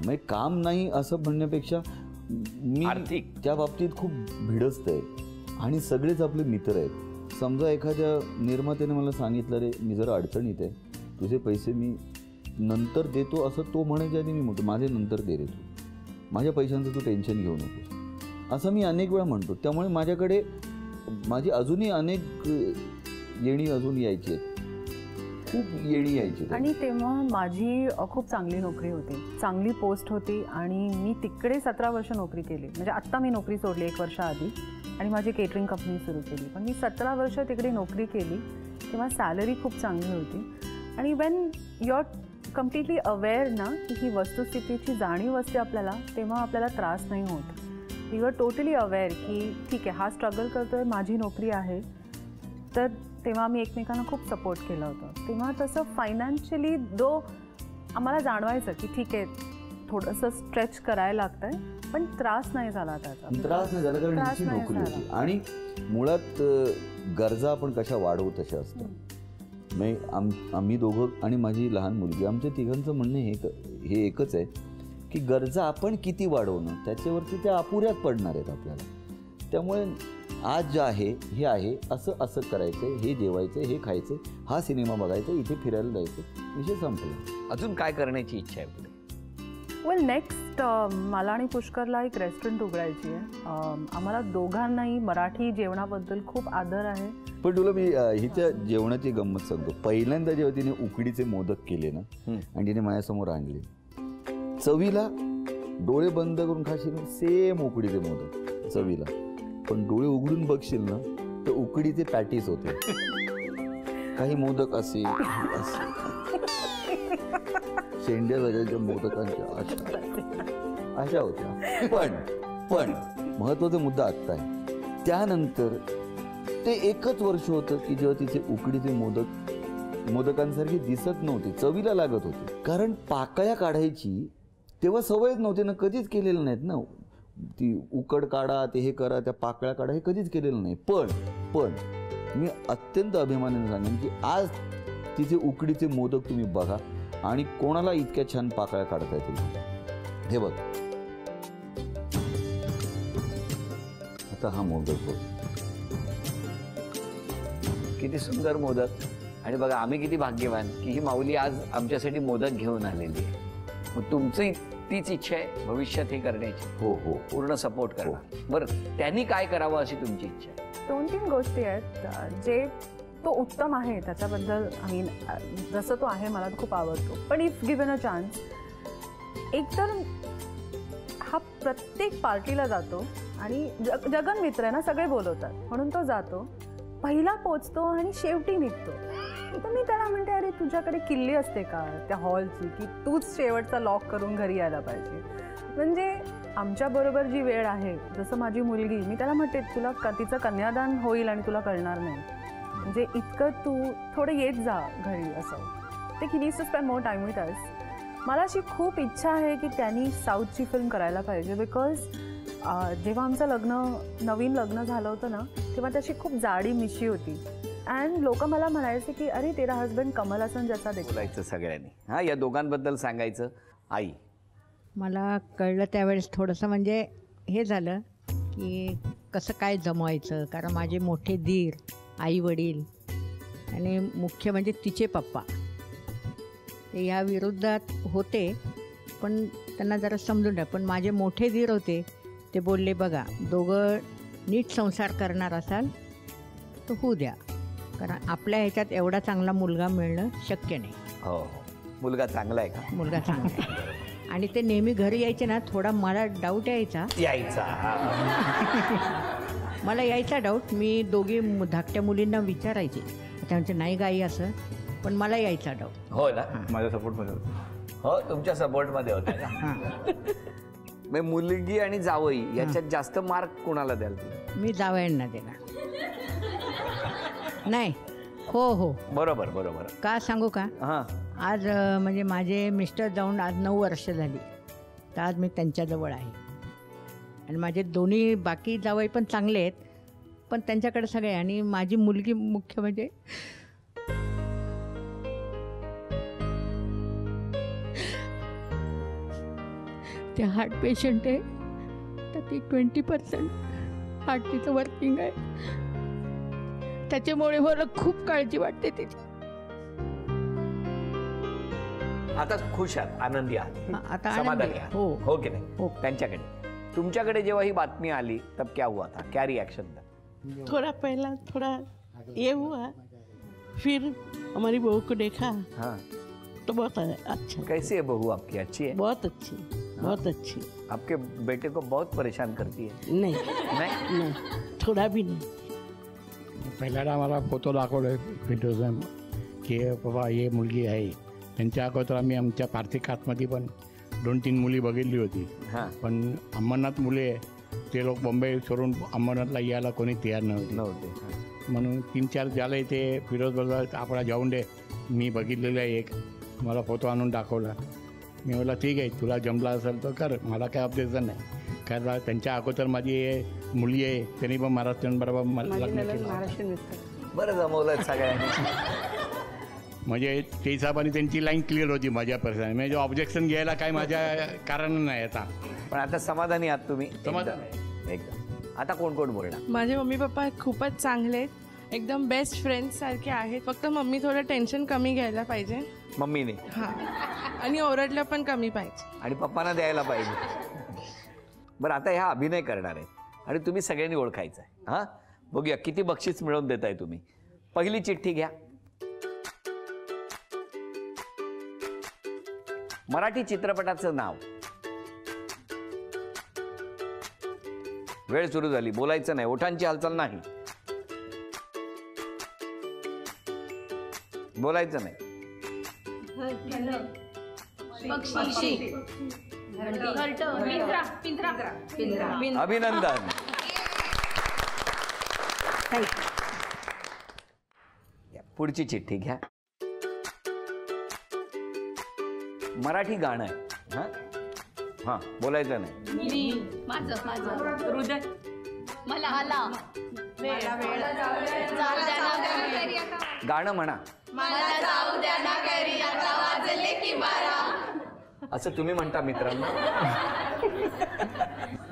म्हणजे काम नाही असं म्हणण्यापेक्षा मी आर्थिक त्या बाबतीत खूप भिडस्त आहे आणि सगळेच आपले मित्र आहेत. समजा एखाद्या निर्मात्याने मला सांगितलं रे मी जरा अडचणीत आहे, तुझे पैसे मी नंतर देतो, असं तो म्हणायच्या आधी मी म्हणतो माझे नंतर दे रे, तू माझ्या पैशांचं तू टेन्शन घेऊ नकोस, असं मी अनेक वेळा म्हणतो. त्यामुळे माझ्याकडे माझी अजूनही अनेक येणी अजून यायची आहेत, खूप येणी यायची. आणि तेव्हा माझी खूप चांगली नोकरी होती, चांगली पोस्ट होती आणि मी तिकडे 17 वर्ष नोकरी केली. म्हणजे आत्ता मी नोकरी सोडली 1 वर्ष आधी आणि माझी केटरिंग कंपनी सुरू केली. पण मी 17 वर्ष तिकडे नोकरी केली तेव्हा सॅलरी खूप चांगली होती. आणि when you are completely aware ना की ही वस्तुस्थितीची जाणीव असते आपल्याला, तेव्हा आपल्याला त्रास नाही होत. यू आर टोटली अवेअर की ठीक आहे हा स्ट्रगल करतोय, माझी नोकरी आहे. तर तेव्हा आम्ही एकमेकांना खूप सपोर्ट केला होता. तेव्हा तसं फायनान्शियली आम्हाला जाणवायचं की ठीक आहे थोडंसं स्ट्रेच करायला लागतंय, पण त्रास नाही झाला त्याचा. त्रास नाही झाला कारण हिची नोकरी होती. आणि मुळात गरजा आपण कशा वाढवू तशा असतात. म्हणजे आम्ही दोघं आणि माझी लहान मुलगी, आमच्या तिघांचं म्हणणं हे एकच आहे की गरजा आपण किती वाढवणं त्याच्यावरती त्या अपुऱ्यात पडणार आहेत आपल्याला. त्यामुळे आज जे आहे हे आहे, असं करायचं, हे जेवायचं, हे खायचं, हा सिनेमा बघायचा, इथे फिरायला जायचं, विषय संपला. अजून काय करण्याची इच्छा आहे पुढे? वेल नेक्स्ट मला आणि पुष्करला एक रेस्टॉरंट उघडायची आहे. आम्हाला दोघांनाही मराठी जेवणाबद्दल खूप आदर आहे. पण तुला मी हिच्या जेवणाची गंमत सांगतो. पहिल्यांदा जेव्हा तिने उकडीचे मोदक केले ना आणि तिने माझ्यासमोर आणले, चवीला डोळे बंद करून खाशील सेम उकडीचे मोदक चवीला, पण डोळे उघडून बघशील ना तर उकडीचे पॅटीस होते. काही मोदक असे शेंड्या जायच्या मोदकांच्या अशा होत्या. पण महत्वाचा मुद्दा आत्ता आहे. त्यानंतर ते एकच वर्ष होतं की जेव्हा तिचे उकडीचे मोदकांसारखी दिसत नव्हते, चवीला लागत होते. कारण पाकळ्या काढायची तेव्हा सवयच नव्हती ना, कधीच केलेलं नाहीत ना. ती उकड काढा, ते हे करा, त्या पाकळ्या काढा, हे कधीच केलेलं नाही. पण मी अत्यंत अभिमानाने सांगेन की आज तिचे उकडीचे मोदक तुम्ही बघा आणि कोणाला इतक्या छान पाकळ्या काढता येतील. हे बघ आता हा मोदक बघ, किती सुंदर मोदक. आणि बघा आम्ही किती भाग्यवान की ही माऊली आज आमच्यासाठी मोदक घेऊन आलेली आहे. मग तुमची तीच इच्छा आहे भविष्यात हे करण्याची? हो हो, पूर्ण सपोर्ट करा. बरं त्यांनी काय करावं अशी तुमची इच्छा आहे? 2-3 गोष्टी आहेत. जे तो उत्तम आहे त्याच्याबद्दल आम्ही जसं तो आहे मला खूप आवडतो. पण इफ गिव्हन अ चान्स, एकतर हा प्रत्येक पार्टीला जातो आणि जगन मित्र आहे ना, सगळे बोलवतात म्हणून तो जातो, पहिला पोचतो आणि शेवटी निघतो. तर मी त्याला म्हणते अरे तुझ्याकडे किल्ली असते का त्या हॉलची की तूच शेवटचा लॉक करून घरी यायला पाहिजे. म्हणजे आमच्याबरोबर जी वेळ आहे, जसं माझी मुलगी, मी त्याला म्हणते तुला तिचं कन्यादान होईल आणि तुला कळणार नाही, म्हणजे इतकं तू थोडं येत जा घरी असं. ते ही needs to spend more time with us. मला अशी खूप इच्छा आहे की त्यांनी साऊथची फिल्म करायला पाहिजे. बिकॉज जेव्हा आमचं नवीन लग्न झालं होतं ना, तेव्हा त्याची खूप जाडी मिशी होती अँड लोक मला म्हणायचे की अरे तेरा हजबंड कमल हसन जसा बोलायचं सगळ्यांनी. हां, या दोघांबद्दल सांगायचं. आई, मला कळलं त्यावेळेस थोडंसं म्हणजे हे झालं की कसं काय जमवायचं. कारण माझे मोठे दीर, आई वडील आणि मुख्य म्हणजे तिचे पप्पा ते या विरोधात होते, पण त्यांना जरा समजून द्या. पण माझे मोठे दीर होते ते बोलले बघा दोघं नीट संसार करणार असाल तर होऊ द्या, कारण आपल्या ह्याच्यात एवढा चांगला मुलगा मिळणं शक्य नाही. हो, मुलगा चांगला आहे का? मुलगा चांगला आहे. आणि ते नेहमी घरी यायचे ना, थोडा मला डाऊट यायचा. मला यायचा डाऊट. मी दोघी धाकट्या मुलींना विचारायचे, त्यांचे नाही गाई असं, पण मला यायचा डाऊट. हो ना, माझ्या सपोर्टमध्ये होता. हो, तुमच्या सपोर्टमध्ये होता का? मुलगी आणि जावई याच्यात जास्त मार्क कोणाला द्याल तुम्ही? मी जावयांना देणार. नाही, हो हो, बरोबर बरोबर. का सांगू का? हां, आज म्हणजे माझे मिस्टर जाऊन आज 9 वर्ष झाली, तर आज मी त्यांच्याजवळ आहे. आणि माझे दोन्ही बाकी जावई पण चांगले आहेत, पण त्यांच्याकडे सगळे. आणि माझी मुलगी मुख्य म्हणजे ते हार्ट पेशंट आहे, तर ती 20% हार्ट तिचं वर्किंग आहे. त्याच्यामुळे मला खूप काळजी वाटते तिची. आता खुश आहात, आनंदी आहात, आता समाधानी आनंदी. आहात, हो. हो की नाही? हो. त्यांच्याकडे तुमच्याकडे जेव्हा ही बातमी आली तब क्या हुआ था, क्या रिएक्शन था? थोड़ा पहला थोड़ा ये हुआ, फिर हमारी बहू को देखा हाँ, तो बहुत अच्छा, कैसी है बहू आपकी? अच्छी है? बहुत अच्छी, बहुत अच्छी. आपके बेटे को बहुत परेशान करती है? नहीं नहीं? नहीं, थोड़ा भी नहीं. पहिल्यांदा आम्हाला फोटो दाखवले व्हिडिओज की बाबा हे मुलगी आहे. त्यांच्या अगोदर आम्ही आमच्या पार्थिव कास्टमध्ये पण 2-3 मुली बघितली होती. हां, पण अंबरनाथ मुले ते लोक बॉम्बे सोडून अंबरनाथला यायला कोणी तयार नव्हते. नव्हते. म्हणून 3-4 झाले ते फिरोज बोलला आपला जाऊन दे, मी बघितलेलं आहे एक, मला फोटो आणून दाखवला. मी बोला ठीक आहे, तुला जमला असेल तर कर, मला काय ऑब्जेक्शन नाही. कारण त्यांच्या अगोदर माझी मुली आहे, त्यांनी पण महाराष्ट्रांबरोबर लग्न केलं. बरं जमवलं सगळ्यांनी. म्हणजे ते हिसाबाने त्यांची लाईन क्लिअर होती माझ्यापर्यंत. म्हणजे ऑब्जेक्शन घ्यायला काय माझ्या कारण नाही आता. पण आता समाधानी आहात तुम्ही? समाधान एकदम. आता कोण कोण बोलणार? माझे मम्मी पप्पा खूपच चांगले आहेत, एकदम बेस्ट फ्रेंड्स सारखे आहेत. फक्त मम्मी थोडं टेन्शन कमी घ्यायला पाहिजे. मम्मीने हां, आणि ओरडलं पण कमी पाहिजे. आणि पप्पांना द्यायला पाहिजे. बरं, आता ह्या अभिनय करणार आहे आणि तुम्ही सगळ्यांनी ओळखायचं आहे. हां, बघूया किती बक्षीस मिळवून देताय तुम्ही. पहिली चिठ्ठी घ्या. मराठी चित्रपटाचं नाव. वेळ सुरू झाली, बोलायचं नाही, ओठांची हालचाल नाही, बोलायचं नाही. अभिनंदन. पुढची चिठ्ठी घ्या. मराठी गाणं आहे. हां हां, बोलायचं नाही. हृदय मला गाणं म्हणा. असं तुम्ही म्हणता मित्रांनो.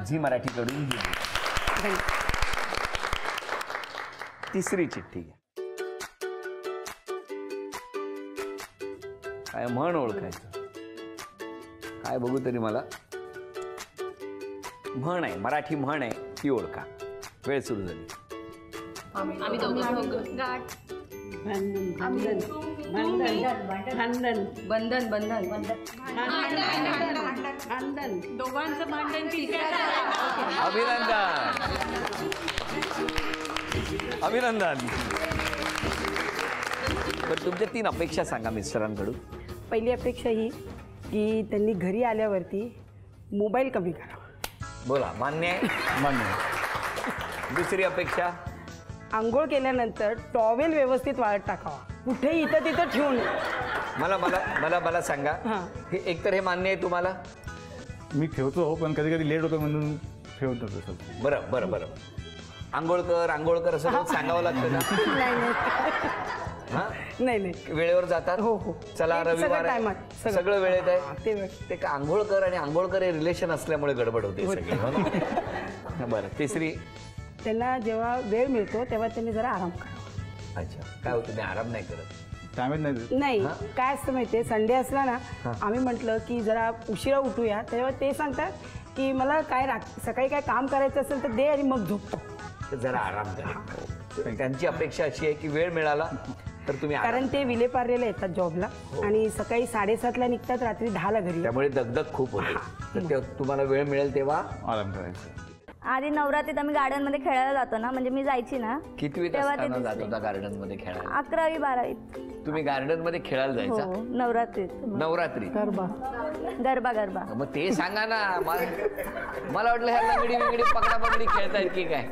झी मराठीकडून दिली. तिसरी चिठ्ठी घ्या. काय म्हण ओळखायचं, काय बघू तरी मला. म्हण आहे, मराठी म्हण आहे, ती ओळखा. वेळ सुरू झाली. आम्ही दोघं गाठ भांडण भांडण बंधन बंधन भांडण दोघांचं भांडण अभिनंदन. अभिनंदन. पण तुमच्या 3 अपेक्षा सांगा मिस्टरांकडून. पहिली अपेक्षा ही की त्यांनी घरी आल्यावरती मोबाईल कमी करावा. बोला. मान्य आहे? मान्य. दुसरी अपेक्षा. आंघोळ केल्यानंतर टॉवेल व्यवस्थित वाळत टाकावा, कुठेही इथं तिथं ठेवून. मला मला मला मला सांगा, हां. हे एकतर हे मान्य आहे तुम्हाला? मी ठेवतो, पण कधी कधी लेट होतो म्हणून ठेवतो तसं. बरं बरं बरं. आंघोळ असं रोज सांगावं लागतं ना? हां, नाही नाही, वेळेवर जातात? हो हो. चला ते रविवार सगळं आहे. टायमात, सगळं वेळेत आहे. हां, ते वेळ. ते का आंघोळ कर आणि आंघोळ कर हे रिलेशन असल्यामुळे गडबड होते सगळी, हो ना? बरं. तिसरी. त्यांना जेव्हा वेळ मिळतो तेव्हा त्यांनी जरा आराम करावा. अच्छा, काय होतं, मी आराम नाही करत. टायमच नाही. नाही, काय असतं माहितीये, संडे असला ना, आम्ही म्हटलं की जरा उशिरा उठूया, तेव्हा ते सांगतात की मला काय सकाळी काय काम करायचं असेल तर दे आणि मग झोपतो. तर जरा आराम करा. त्यांची अपेक्षा अशी आहे की वेळ मिळाला तर तुम्ही आराम कारण ते विलेपार्लेला येतात जॉबला आणि सकाळी 7:30ला निघतात, रात्री 10ला घरी. त्यामुळे दगदग खूप होते. तर ते तुम्हाला वेळ मिळेल तेव्हा आराम करायचं. आधी नवरात्रीत आम्ही गार्डन मध्ये खेळायला जातो ना, म्हणजे मी जायची ना. कितवीत तेव्हा ते असताना जात दिसले. होता गार्डन मध्ये खेळायला? 11वी 12वीत. तुम्ही गार्डन मध्ये खेळायला जायचा? हो, नवरात्रीत. नवरात्री? गरबा गरबा. मग ते सांगा ना. मला वाटलं ह्या लंगडी विंगडी पकडा पकडी खेळतायत की काय.